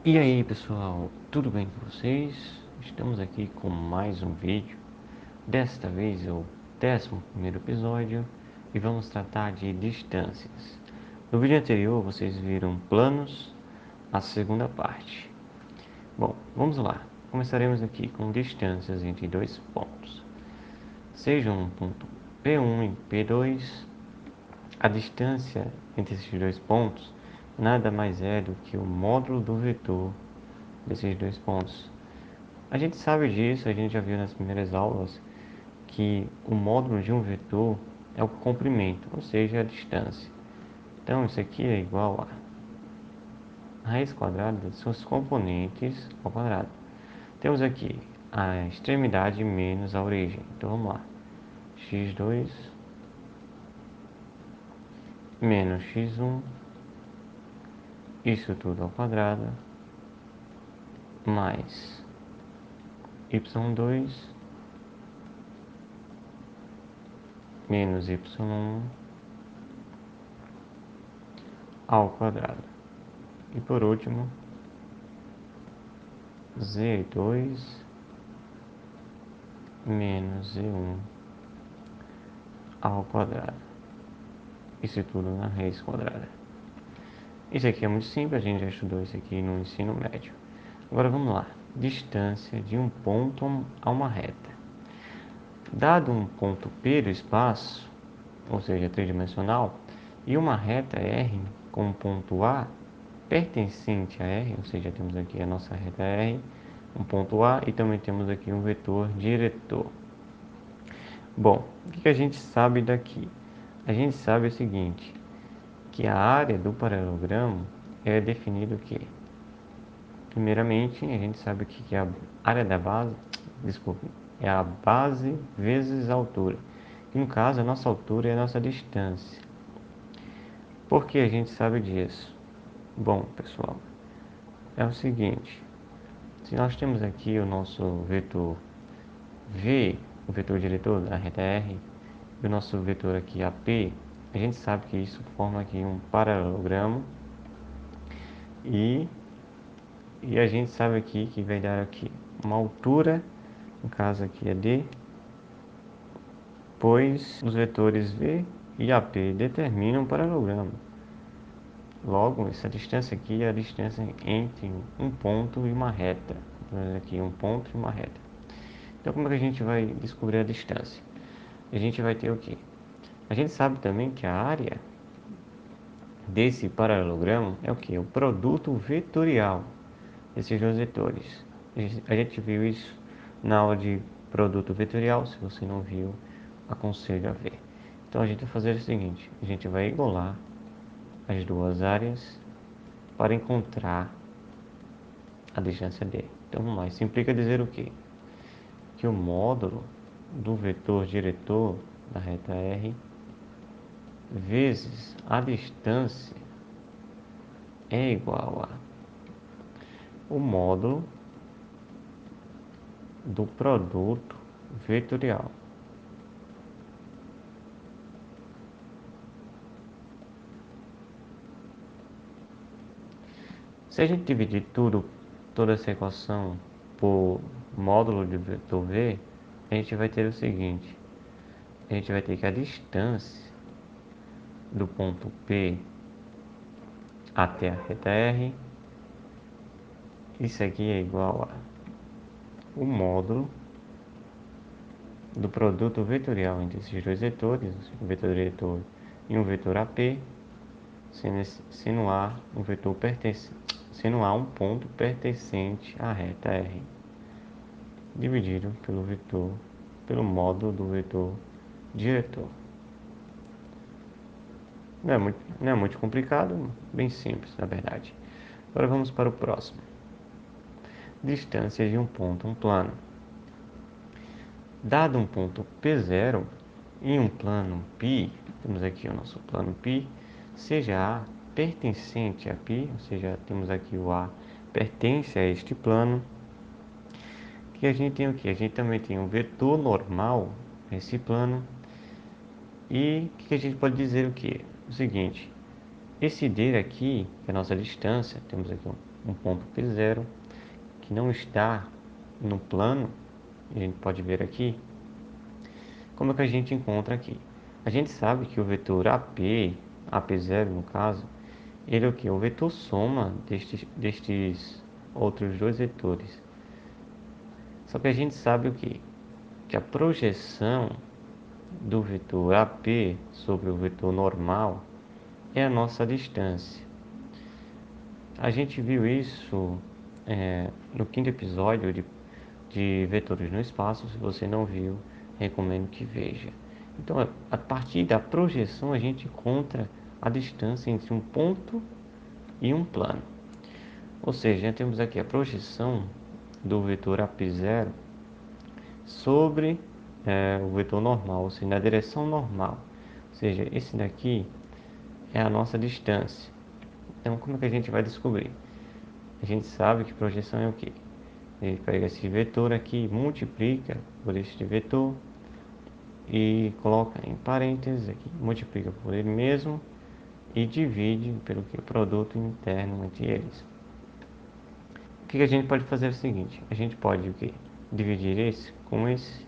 E aí pessoal, tudo bem com vocês? Estamos aqui com mais um vídeo. Desta vez é o 11º episódio e vamos tratar de distâncias. No vídeo anterior vocês viram planos, a segunda parte. Bom, vamos lá. Começaremos aqui com distâncias entre dois pontos. Seja um ponto P1 e P2, a distância entre esses dois pontos nada mais é do que o módulo do vetor desses dois pontos. A gente sabe disso, a gente já viu nas primeiras aulas que o módulo de um vetor é o comprimento, ou seja, a distância. Então isso aqui é igual a raiz quadrada de seus componentes ao quadrado. Temos aqui a extremidade menos a origem. Então vamos lá. x2 menos x1, isso tudo ao quadrado, mais y2 menos y1 ao quadrado. E por último, z2 menos z1 ao quadrado. Isso tudo na raiz quadrada. Isso aqui é muito simples, a gente já estudou isso aqui no ensino médio. Agora vamos lá. Distância de um ponto a uma reta. Dado um ponto P do espaço, ou seja, tridimensional, e uma reta R com um ponto A pertencente a R, ou seja, temos aqui a nossa reta R, um ponto A, e também temos aqui um vetor diretor. Bom, o que a gente sabe daqui? A gente sabe o seguinte, que a área do paralelogramo é definida o quê? Primeiramente, a gente sabe que a área da base, desculpe, é a base vezes a altura. E no caso, a nossa altura é a nossa distância. Por que a gente sabe disso? Bom, pessoal, é o seguinte, se nós temos aqui o nosso vetor V, o vetor diretor da reta R, e o nosso vetor aqui AP, a gente sabe que isso forma aqui um paralelogramo e a gente sabe aqui que vai dar aqui uma altura, no caso aqui é D, pois os vetores V e AP determinam o paralelogramo. Logo, essa distância aqui é a distância entre um ponto e uma reta. Aqui um ponto e uma reta. Então como é que a gente vai descobrir a distância? A gente vai ter o quê? A gente sabe também que a área desse paralelogramo é o que? O produto vetorial desses dois vetores. A gente viu isso na aula de produto vetorial. Se você não viu, aconselho a ver. Então a gente vai fazer o seguinte, a gente vai igualar as duas áreas para encontrar a distância D. Então vamos lá, isso implica dizer o quê? Que o módulo do vetor diretor da reta R vezes a distância é igual a o módulo do produto vetorial. Se a gente dividir toda essa equação por módulo de vetor V, a gente vai ter o seguinte, a gente vai ter que a distância do ponto P até a reta R, isso aqui é igual a o módulo do produto vetorial entre esses dois vetores, um vetor diretor e um vetor AP, sendo A um vetor sendo A um ponto pertencente à reta R, dividido pelo módulo do vetor diretor. Não é muito complicado, bem simples, na verdade. Agora vamos para o próximo. Distância de um ponto a um plano. Dado um ponto P0 e um plano π, temos aqui o nosso plano π, seja A pertencente a π, ou seja, temos aqui o A pertence a este plano, que a gente tem o que? A gente também tem um vetor normal a esse plano, e o que a gente pode dizer o que? O seguinte, esse D aqui, que é a nossa distância, temos aqui um ponto P0 que não está no plano, a gente pode ver aqui. Como é que a gente encontra aqui? A gente sabe que o vetor AP0 no caso, ele é o que? O vetor soma destes outros dois vetores. Só que a gente sabe o que? Que a projeção do vetor AP sobre o vetor normal é a nossa distância. A gente viu isso no quinto episódio de vetores no espaço. Se você não viu, recomendo que veja. Então, a partir da projeção, a gente encontra a distância entre um ponto e um plano. Ou seja, temos aqui a projeção do vetor AP0 sobre o vetor normal, ou seja, na direção normal. Ou seja, esse daqui é a nossa distância. Então, como é que a gente vai descobrir? A gente sabe que projeção é o quê? Ele pega esse vetor aqui, multiplica por este vetor e coloca em parênteses aqui, multiplica por ele mesmo e divide pelo que? Produto interno entre eles. O que a gente pode fazer é o seguinte, a gente pode o quê? Dividir esse com esse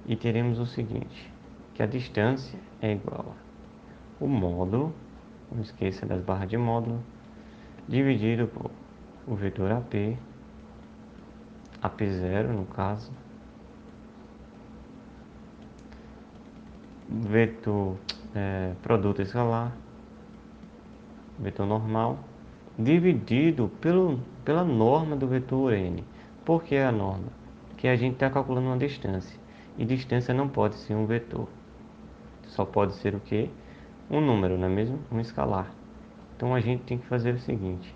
e teremos o seguinte, que a distância é igual ao módulo, não esqueça das barras de módulo, dividido por o vetor AP0 no caso, vetor produto escalar, vetor normal, dividido pela norma do vetor n. Por que a norma? Porque a gente está calculando uma distância, e distância não pode ser um vetor, só pode ser o que? Um número, não é mesmo? Um escalar. Então a gente tem que fazer o seguinte,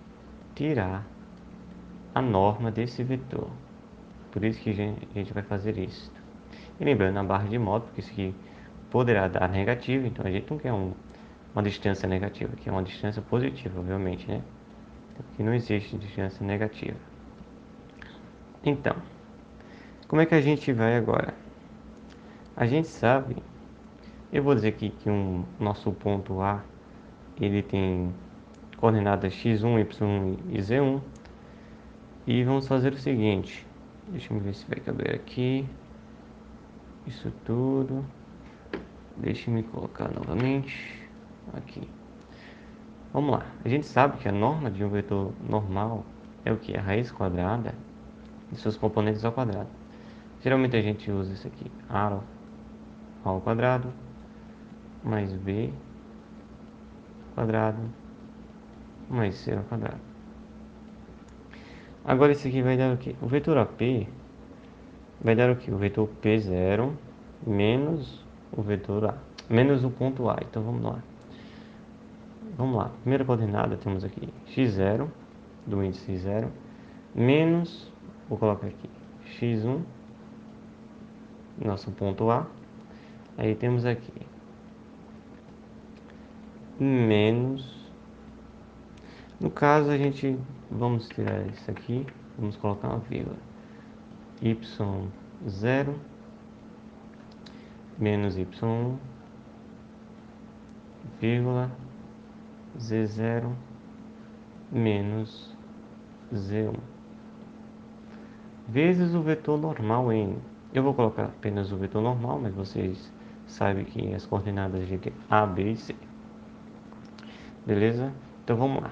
tirar a norma desse vetor. Por isso que a gente vai fazer isso. E lembrando a barra de módulo, porque isso aqui poderá dar negativo, então a gente não quer uma distância negativa, que é uma distância positiva, obviamente, né? Porque não existe distância negativa. Então, como é que a gente vai agora? A gente sabe, eu vou dizer aqui que nosso ponto A, ele tem coordenadas x1, y1 e z1. E vamos fazer o seguinte, deixa eu ver se vai caber aqui, isso tudo. Deixa eu me colocar novamente aqui. Vamos lá. A gente sabe que a norma de um vetor normal é o que? A raiz quadrada de seus componentes ao quadrado. Geralmente a gente usa isso aqui. A ao quadrado mais B quadrado mais C ao quadrado. Agora isso aqui vai dar o que? O vetor AP vai dar o que? O vetor P0 menos o vetor A. Menos o ponto A. Então vamos lá. Vamos lá, primeira coordenada temos aqui x0, do índice 0, menos, vou colocar aqui, x1, nosso ponto A, aí temos aqui, menos, no caso a gente, vamos tirar isso aqui, vamos colocar uma vírgula, y0, menos y1, vírgula, z0, menos z1, vezes o vetor normal n. Eu vou colocar apenas o vetor normal, mas vocês sabem que as coordenadas de A, B e C. Beleza? Então vamos lá.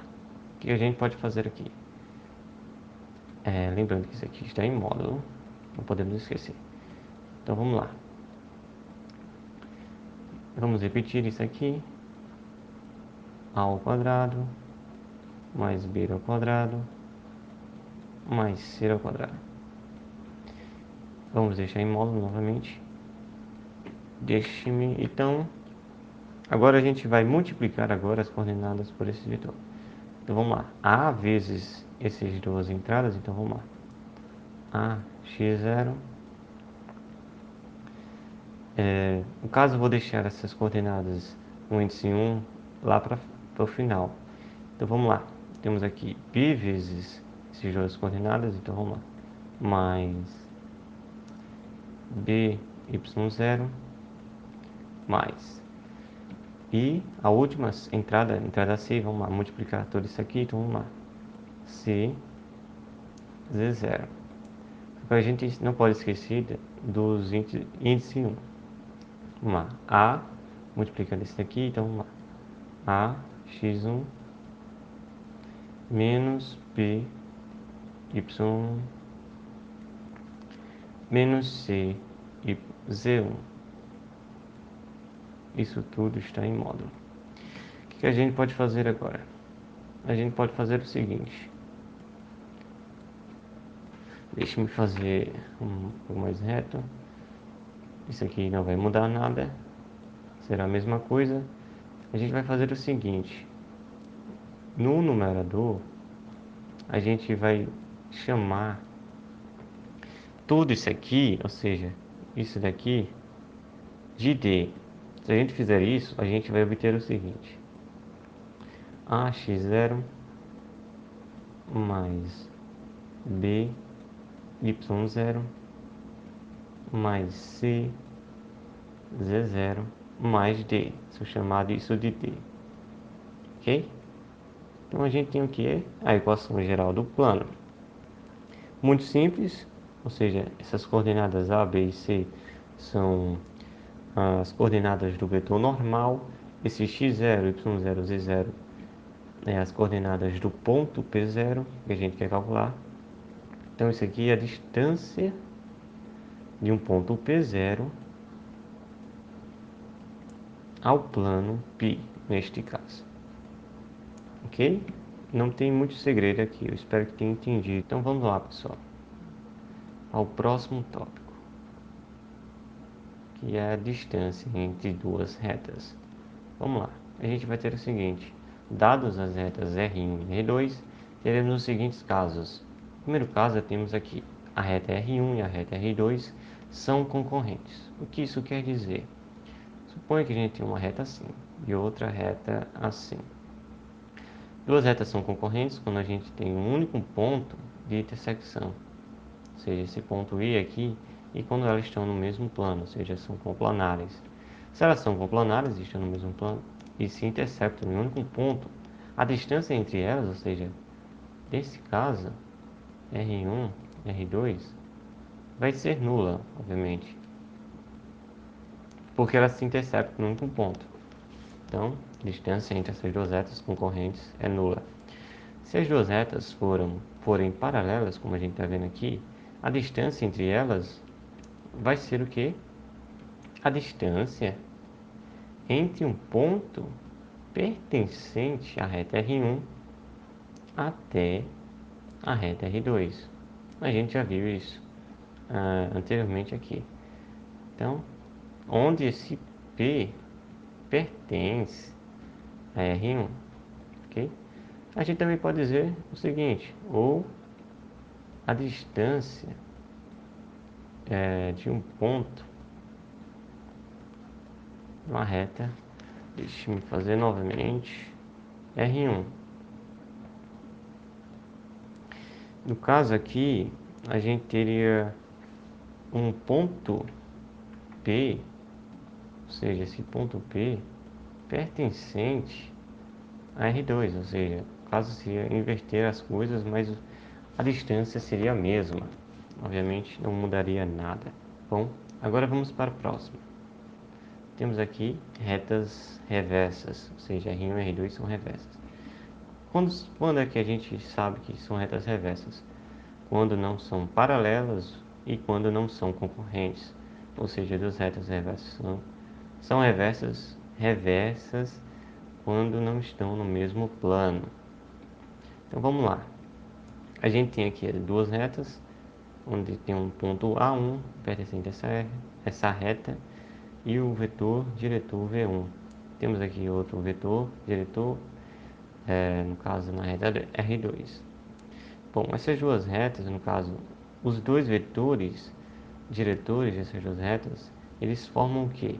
O que a gente pode fazer aqui? Lembrando que isso aqui está em módulo, não podemos esquecer. Então vamos lá. Vamos repetir isso aqui. A ao quadrado mais B ao quadrado mais C ao quadrado. Vamos deixar em módulo novamente. Deixe-me, então, agora a gente vai multiplicar agora as coordenadas por esse vetor. Então vamos lá, A vezes essas duas entradas, então vamos lá. A x0. No caso eu vou deixar essas coordenadas no índice 1 lá para o final. Então vamos lá, temos aqui B vezes essas duas coordenadas, então vamos lá. Mais BY0 mais. E a última entrada C, vamos lá, multiplicar tudo isso aqui, então vamos lá. C, Z0. A gente não pode esquecer dos índice 1. Vamos lá. A, multiplicando esse daqui, então vamos lá. A, x1, menos B, y1, menos C, z1. Isso tudo está em módulo. O que a gente pode fazer agora? A gente pode fazer o seguinte. Deixa-me fazer um pouco mais reto. Isso aqui não vai mudar nada. Será a mesma coisa. A gente vai fazer o seguinte. No numerador, a gente vai chamar tudo isso aqui, ou seja, isso daqui, de D. Se a gente fizer isso, a gente vai obter o seguinte. AX0 mais B, Y0 mais C, Z0 mais D. Se eu chamar isso de D. Ok? Então a gente tem o que? A equação geral do plano. Muito simples, ou seja, essas coordenadas A, B e C são as coordenadas do vetor normal. Esse x0, y0, z0 é as coordenadas do ponto P0 que a gente quer calcular. Então isso aqui é a distância de um ponto P0 ao plano π, neste caso. Ok? Não tem muito segredo aqui, eu espero que tenha entendido. Então vamos lá, pessoal, ao próximo tópico, que é a distância entre duas retas. Vamos lá, a gente vai ter o seguinte. Dados as retas R1 e R2, teremos os seguintes casos. No primeiro caso, temos aqui a reta R1 e a reta R2 são concorrentes. O que isso quer dizer? Suponha que a gente tem uma reta assim e outra reta assim. Duas retas são concorrentes quando a gente tem um único ponto de intersecção, ou seja, esse ponto I aqui, e quando elas estão no mesmo plano, ou seja, são coplanares. Se elas são coplanares e estão no mesmo plano e se interceptam em um único ponto, a distância entre elas, ou seja, nesse caso, R1 e R2, vai ser nula, obviamente, porque elas se interceptam em um único ponto. Então, a distância entre essas duas retas concorrentes é nula. Se as duas retas forem paralelas, como a gente está vendo aqui, a distância entre elas vai ser o quê? A distância entre um ponto pertencente à reta R1 até a reta R2. A gente já viu isso anteriormente aqui. Então, onde esse P pertence a R1, ok? A gente também pode dizer o seguinte, ou a distância de um ponto, uma reta, deixa-me fazer novamente, R1. No caso aqui, a gente teria um ponto P, ou seja, esse ponto P pertencente a R2, ou seja, caso se inverter as coisas, mas a distância seria a mesma. Obviamente não mudaria nada. Bom, agora vamos para o próximo. Temos aqui retas reversas, ou seja, R1 e R2 são reversas. Quando é que a gente sabe que são retas reversas? Quando não são paralelas e quando não são concorrentes. Ou seja, duas retas reversas são reversas quando não estão no mesmo plano. Então vamos lá. A gente tem aqui duas retas, onde tem um ponto A1 pertencente a essa reta e o vetor diretor V1. Temos aqui outro vetor diretor, no caso na reta R2. Bom, essas duas retas, no caso, os dois vetores diretores dessas duas retas, eles formam o quê?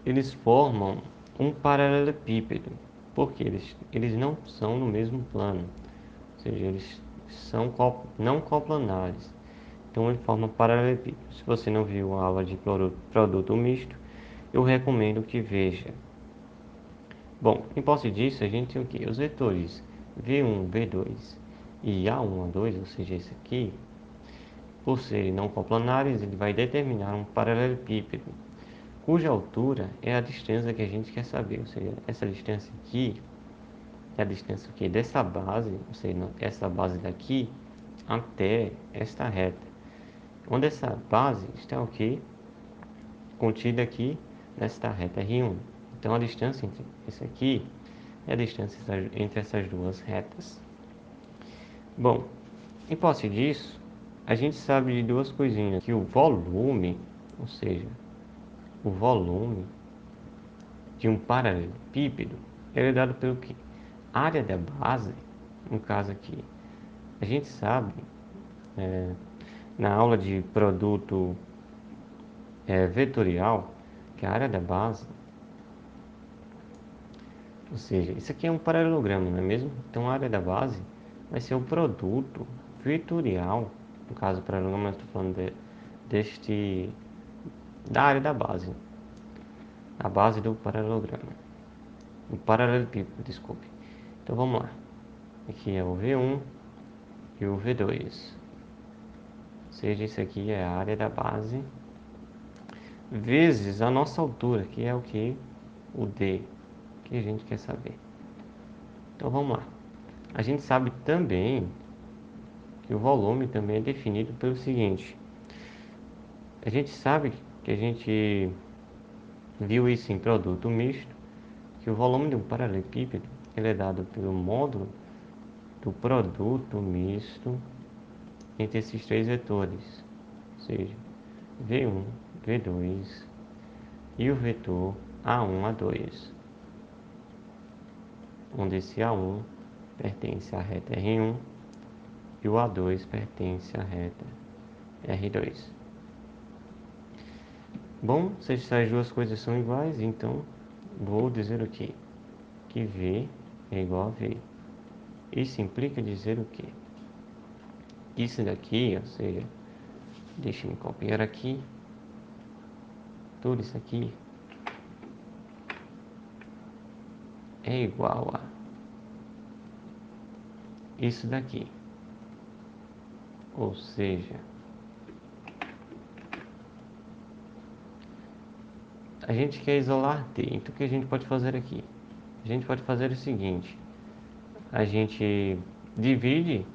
Eles formam um paralelepípedo, porque eles não são no mesmo plano, ou seja, eles são não coplanares. Então ele forma paralelepípedo. Se você não viu a aula de produto misto, eu recomendo que veja. Bom, em posse disso, a gente tem o que? Os vetores V1, V2 e A1, A2, ou seja, esse aqui, por serem não coplanares, ele vai determinar um paralelepípedo, cuja altura é a distância que a gente quer saber, ou seja, essa distância aqui é a distância aqui dessa base, ou seja, essa base daqui até esta reta, onde essa base está o que? Contida aqui nesta reta R1. Então a distância entre esse aqui é a distância entre essas duas retas. Bom, em posse disso, a gente sabe de duas coisinhas, que o volume, ou seja, o volume de um paralelepípedo é dado pelo que? A área da base, no caso aqui, a gente sabe, na aula de produto vetorial, que a área da base, ou seja, isso aqui é um paralelogramo, não é mesmo? Então a área da base vai ser o produto vetorial, no caso paralelogramo, eu estou falando da área da base, a base do paralelogramo, o paralelepípedo, desculpe. Então vamos lá, aqui é o V1 e o V2, ou seja, isso aqui é a área da base vezes a nossa altura, que é o que? O D, que a gente quer saber. Então vamos lá. A gente sabe também que o volume também é definido pelo seguinte. A gente sabe que a gente viu isso em produto misto, que o volume de um paralelepípedo ele é dado pelo módulo do produto misto entre esses três vetores, ou seja, V1, V2 e o vetor A1, A2, onde esse A1 pertence à reta R1 e o A2 pertence à reta R2. Bom, se essas duas coisas são iguais, então vou dizer o quê? Que V é igual a V. Isso implica dizer o quê? Isso daqui, ou seja, deixa eu copiar aqui, tudo isso aqui é igual a isso daqui. Ou seja, a gente quer isolar T, então o que a gente pode fazer aqui? A gente pode fazer o seguinte, a gente divide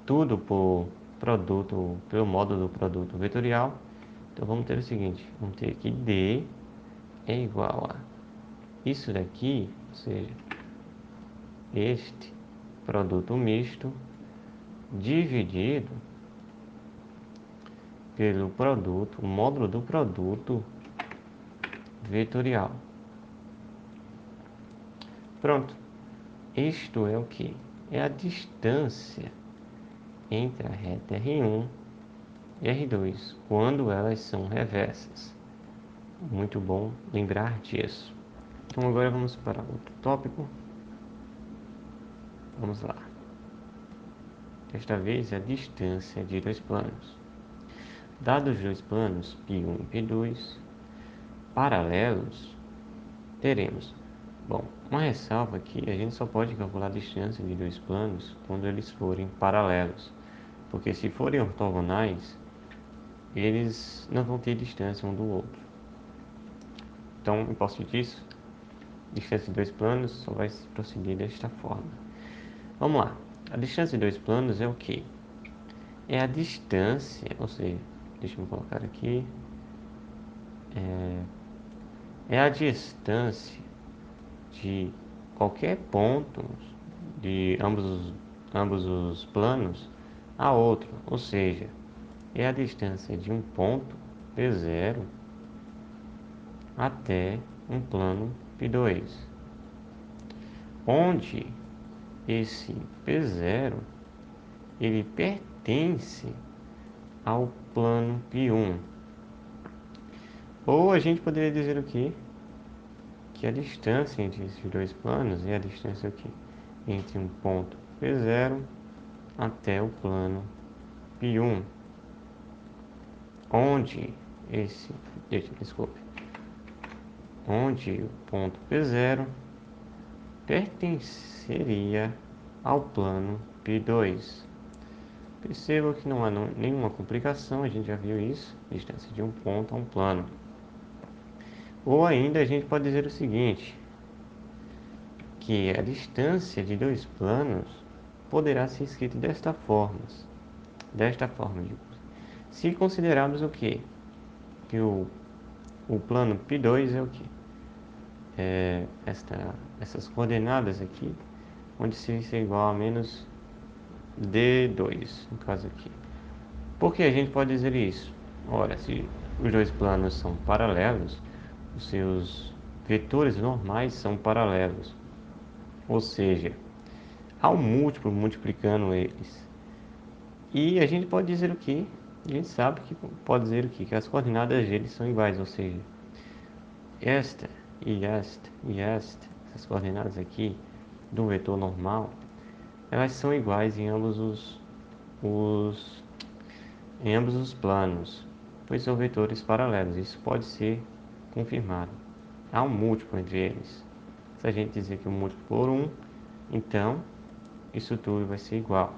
tudo por produto, pelo módulo do produto vetorial. Então vamos ter o seguinte, vamos ter que D é igual a isso daqui, ou seja, este produto misto dividido pelo produto, o módulo do produto vetorial. Pronto. Isto é o que? É a distância entre a reta R1 e R2, quando elas são reversas. Muito bom lembrar disso. Então agora vamos para outro tópico. Vamos lá. Desta vez a distância de dois planos. Dados dois planos π1 e π2 paralelos, teremos, bom, uma ressalva aqui, a gente só pode calcular a distância de dois planos quando eles forem paralelos, porque se forem ortogonais, eles não vão ter distância um do outro. Então, em posse disso, distância de dois planos só vai se proceder desta forma. Vamos lá, a distância de dois planos é o que? É a distância, ou seja, deixa eu colocar aqui, é a distância de qualquer ponto de ambos os planos a outro, ou seja, é a distância de um ponto P0 até um plano P2, onde esse P0 ele pertence ao plano P1. Ou a gente poderia dizer o que? Que a distância entre esses dois planos é a distância aqui entre um ponto P0 até o plano P1, onde onde o ponto P0 pertenceria ao plano P2. Perceba que não há nenhuma complicação, a gente já viu isso, distância de um ponto a um plano. Ou ainda a gente pode dizer o seguinte, que a distância de dois planos poderá ser escrita desta forma, se considerarmos o quê? Que o plano P2 é o quê? Essas coordenadas aqui, onde C é igual a menos D2, no caso aqui. Por que a gente pode dizer isso? Ora, se os dois planos são paralelos, os seus vetores normais são paralelos. Ou seja, há um múltiplo multiplicando eles. E a gente pode dizer o que? A gente sabe que pode dizer o que? Que as coordenadas deles são iguais, ou seja, esta e esta, essas coordenadas aqui do vetor normal, elas são iguais em ambos os planos, pois são vetores paralelos. Isso pode ser confirmado. Há um múltiplo entre eles. Se a gente dizer que o múltiplo por 1, então isso tudo vai ser igual.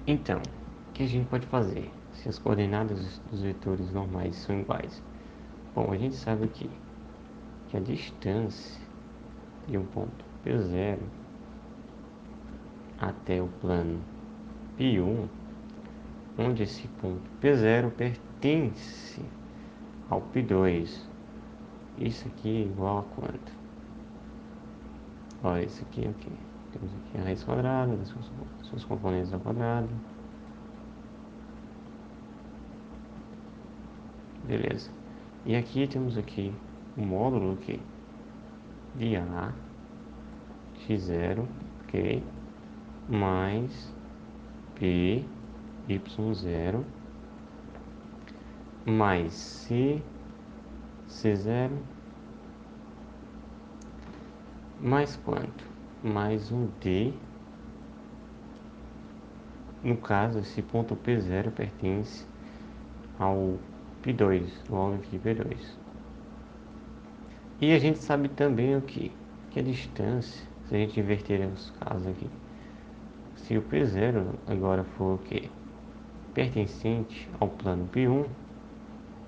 Então, o que a gente pode fazer se as coordenadas dos vetores normais são iguais? Bom, a gente sabe aqui que a distância de um ponto P0 até o plano P1, onde esse ponto P0 pertence ao P2, isso aqui é igual a quanto? Olha, isso aqui é o que? Temos aqui a raiz quadrada das suas componentes ao quadrado. Beleza. E aqui temos aqui o módulo que de A x0, ok, mais P y0 mais C0 mais quanto? Mais um D. No caso, esse ponto P0 pertence ao P2, logo aqui P2. E a gente sabe também o que? Que a distância, se a gente inverter os casos aqui, se o P0 agora for o que? Pertencente ao plano P1, ou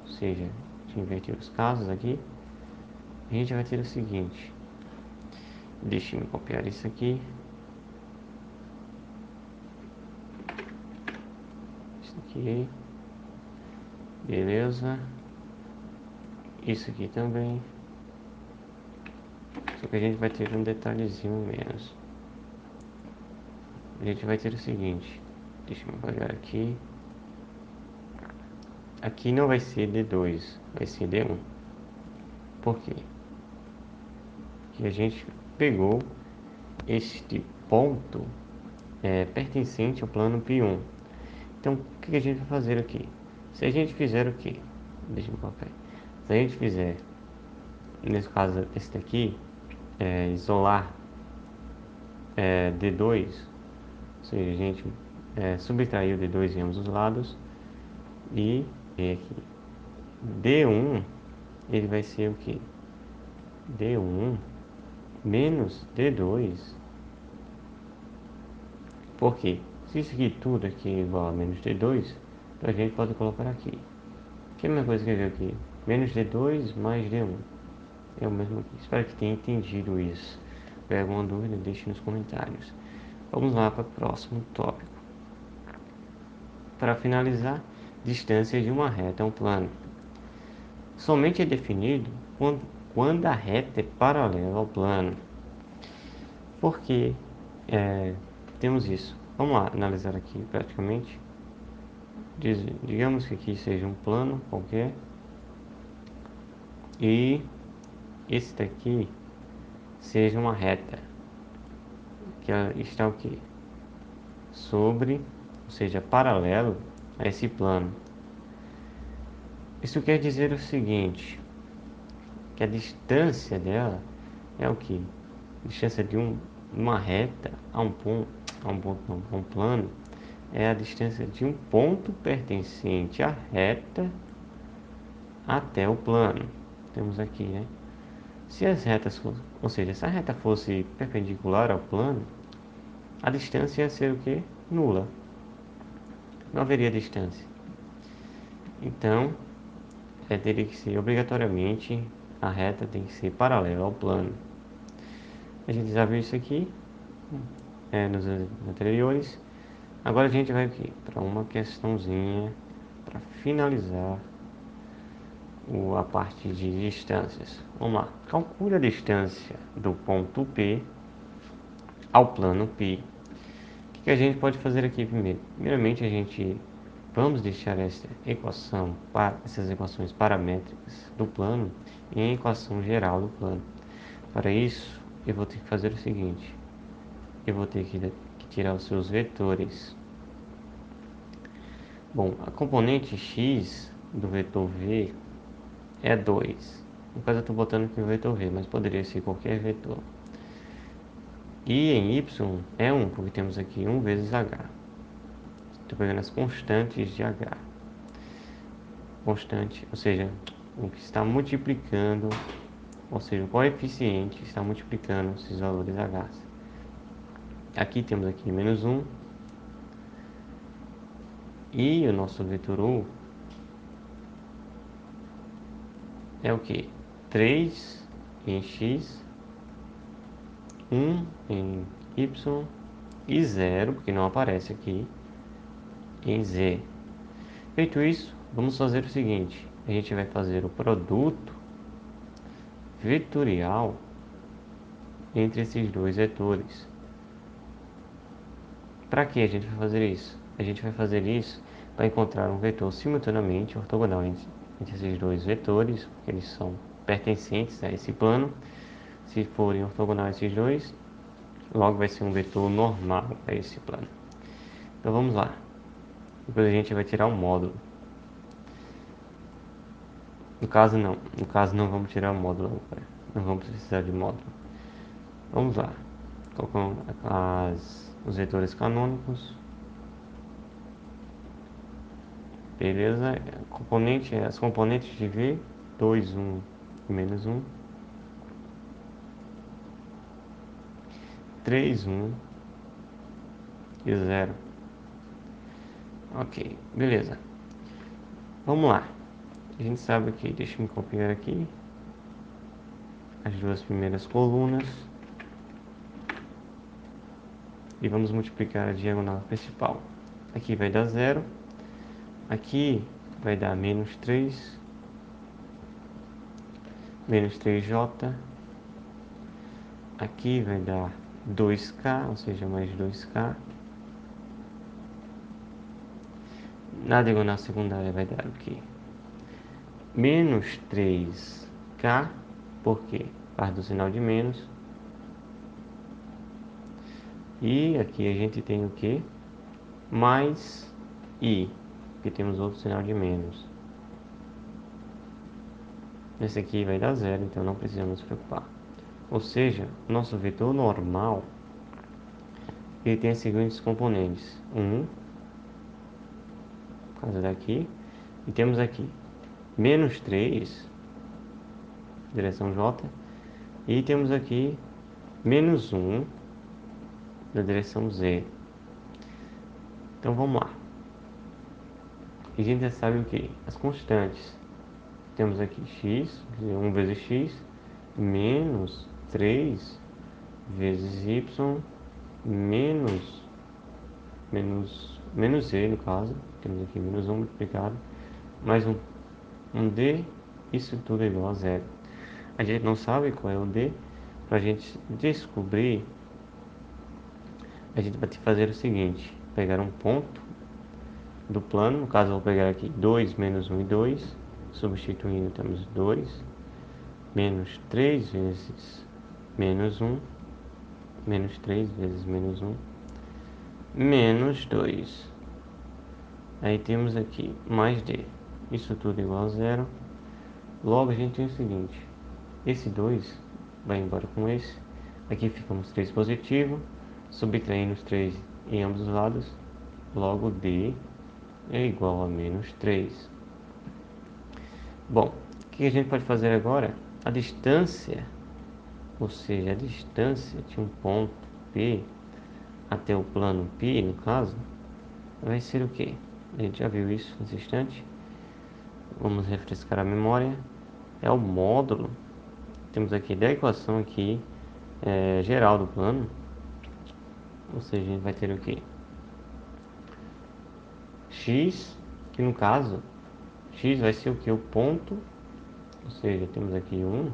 seja, se inverter os casos aqui, a gente vai ter o seguinte. Deixa eu copiar isso aqui. Isso aqui. Beleza. Isso aqui também. Só que a gente vai ter um detalhezinho menos. A gente vai ter o seguinte. Deixa eu apagar aqui. Aqui não vai ser D2, vai ser D1. Por quê? Porque a gente pegou este ponto pertencente ao plano P1. Então, o que a gente vai fazer aqui? Se a gente fizer o quê? Deixa eu colocar aí. Se a gente fizer, nesse caso, esse daqui, isolar D2, ou seja, a gente subtrair o D2 em ambos os lados e aqui D1, ele vai ser o que? D1 menos D2. Por quê? Se isso aqui tudo aqui é igual a menos D2, então a gente pode colocar aqui. Que é a mesma coisa que eu vi aqui. Menos D2 mais D1. É o mesmo aqui. Espero que tenha entendido isso. Se tiver alguma dúvida, deixe nos comentários. Vamos lá para o próximo tópico. Para finalizar, distância de uma reta a um plano. Somente é definido quando a reta é paralela ao plano. Por que temos isso? Vamos lá analisar aqui praticamente. Digamos que aqui seja um plano qualquer. E esse daqui seja uma reta. Que está o que? Sobre, ou seja, paralelo a esse plano. Isso quer dizer o seguinte, que a distância dela é o que? A distância de uma reta a um plano é a distância de um ponto pertencente à reta até o plano. Temos aqui, né? Se as retas, ou seja, se a reta fosse perpendicular ao plano, a distância ia ser o que? Nula. Não haveria distância. Então, teria que ser obrigatoriamente, a reta tem que ser paralela ao plano. A gente já viu isso aqui nos anteriores. Agora a gente vai aqui para uma questãozinha para finalizar a parte de distâncias. Vamos lá. Calcule a distância do ponto P ao plano P. O que a gente pode fazer aqui primeiro? Primeiramente, vamos deixar essas equações paramétricas do plano em equação geral do plano. Para isso, eu vou ter que fazer o seguinte: eu vou ter que tirar os seus vetores. Bom, a componente x do vetor v é 2. No caso eu estou botando aqui o vetor v, mas poderia ser qualquer vetor. E em y é 1, porque temos aqui 1 vezes h. Estou pegando as constantes de h. Constante, ou seja, o que está multiplicando, ou seja, o coeficiente está multiplicando esses valores h. Aqui temos aqui menos 1. E o nosso vetor u é o que? 3 em x, 1 em y e 0, porque não aparece aqui, em z. Feito isso, vamos fazer o seguinte: a gente vai fazer o produto vetorial entre esses dois vetores. Para que a gente vai fazer isso? A gente vai fazer isso para encontrar um vetor simultaneamente ortogonal entre esses dois vetores, porque eles são pertencentes a esse plano. Se forem ortogonais esses dois, logo vai ser um vetor normal a esse plano. Então vamos lá. Depois a gente vai tirar o módulo. No caso não vamos tirar o módulo agora. Não vamos precisar de módulo. Vamos lá. Colocamos os vetores canônicos. Beleza. As componentes de V, 2, 1 e menos 1. 3, 1 e 0. Ok, beleza. Vamos lá. A gente sabe que, deixa eu me copiar aqui as duas primeiras colunas e vamos multiplicar a diagonal principal. Aqui vai dar 0, aqui vai dar menos 3J, aqui vai dar 2K, ou seja, mais 2K. Na diagonal secundária vai dar o que? Menos 3K, porque parte do sinal de menos. E aqui a gente tem o que? Mais I, porque temos outro sinal de menos. Esse aqui vai dar 0, então não precisamos nos preocupar. Ou seja, nosso vetor normal, ele tem as seguintes componentes: 1, por causa daqui, e temos aqui menos 3, direção J, e temos aqui menos 1, na direção Z. Então vamos lá. E a gente já sabe o que? As constantes. Temos aqui x, 1 vezes x, menos 3 vezes y, menos z no caso. Temos aqui menos 1 multiplicado, mais um d, isso tudo é igual a 0. A gente não sabe qual é o d. Para a gente descobrir, a gente vai ter que fazer o seguinte: pegar um ponto do plano, no caso eu vou pegar aqui 2, menos 1 e 2, substituindo temos 2, menos 3 vezes menos 1, menos 3 vezes menos 1, menos 2. Aí temos aqui mais d, isso tudo igual a 0. Logo a gente tem o seguinte: esse 2 vai embora com esse, aqui ficamos 3 positivo, subtraindo os 3 em ambos os lados, logo d é igual a menos 3. Bom, o que a gente pode fazer agora? A distância, ou seja, a distância de um ponto P até o plano π, no caso, vai ser o que? A gente já viu isso nesse instante. Vamos refrescar a memória. É o módulo. Temos aqui da equação aqui geral do plano. Ou seja, a gente vai ter o que? X, que no caso, x vai ser o que? O ponto. Ou seja, temos aqui 1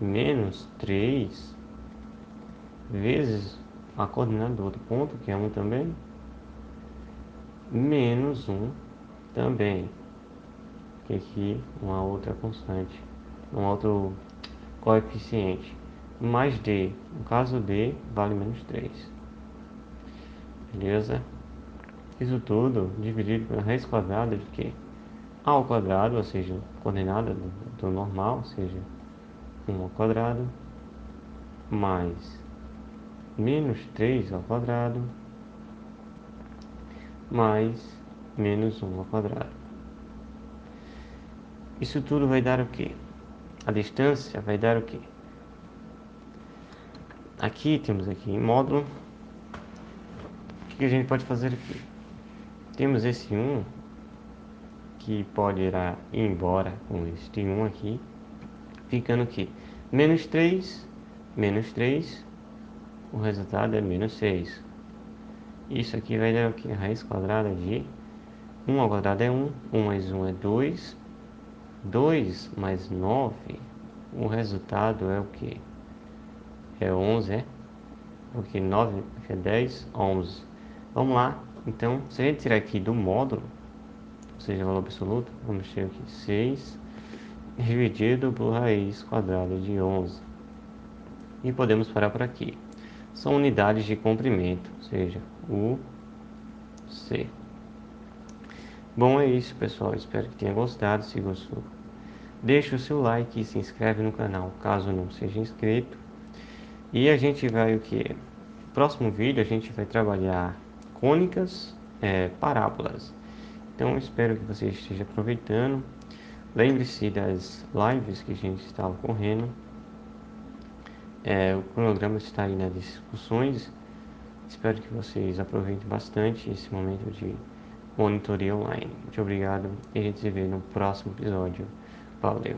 menos 3 vezes a coordenada do outro ponto, que é 1 também, menos 1 também, que aqui uma outra constante, um outro coeficiente, mais d, no caso d vale menos 3, beleza? Isso tudo dividido pela raiz quadrada de que? A ao quadrado, ou seja, coordenada do normal, ou seja, 1 ao quadrado, mais menos 3 ao quadrado, mais menos 1 ao quadrado. Isso tudo vai dar o quê? A distância vai dar o quê? Aqui temos aqui em módulo. O que a gente pode fazer aqui? Temos esse 1 que pode ir embora com este 1 aqui, ficando aqui menos 3, o resultado é menos 6. Isso aqui vai dar o que? A raiz quadrada de 1 ao quadrado é 1, 1 mais 1 é 2, 2 mais 9, o resultado é o que? É 11, é? Porque 9 é 10, 11. Vamos lá. Então, se a gente tirar aqui do módulo, ou seja, valor absoluto, vamos ter aqui 6 dividido por raiz quadrada de 11. E podemos parar por aqui. São unidades de comprimento, ou seja, UC. Bom, é isso, pessoal. Espero que tenha gostado. Se gostou, deixa o seu like e se inscreve no canal, caso não seja inscrito. E a gente vai o que? No próximo vídeo a gente vai trabalhar cônicas, parábolas. Então espero que você esteja aproveitando. Lembre-se das lives que a gente está ocorrendo. O cronograma está aí nas discussões. Espero que vocês aproveitem bastante esse momento de monitoria online. Muito obrigado e a gente se vê no próximo episódio. Valeu!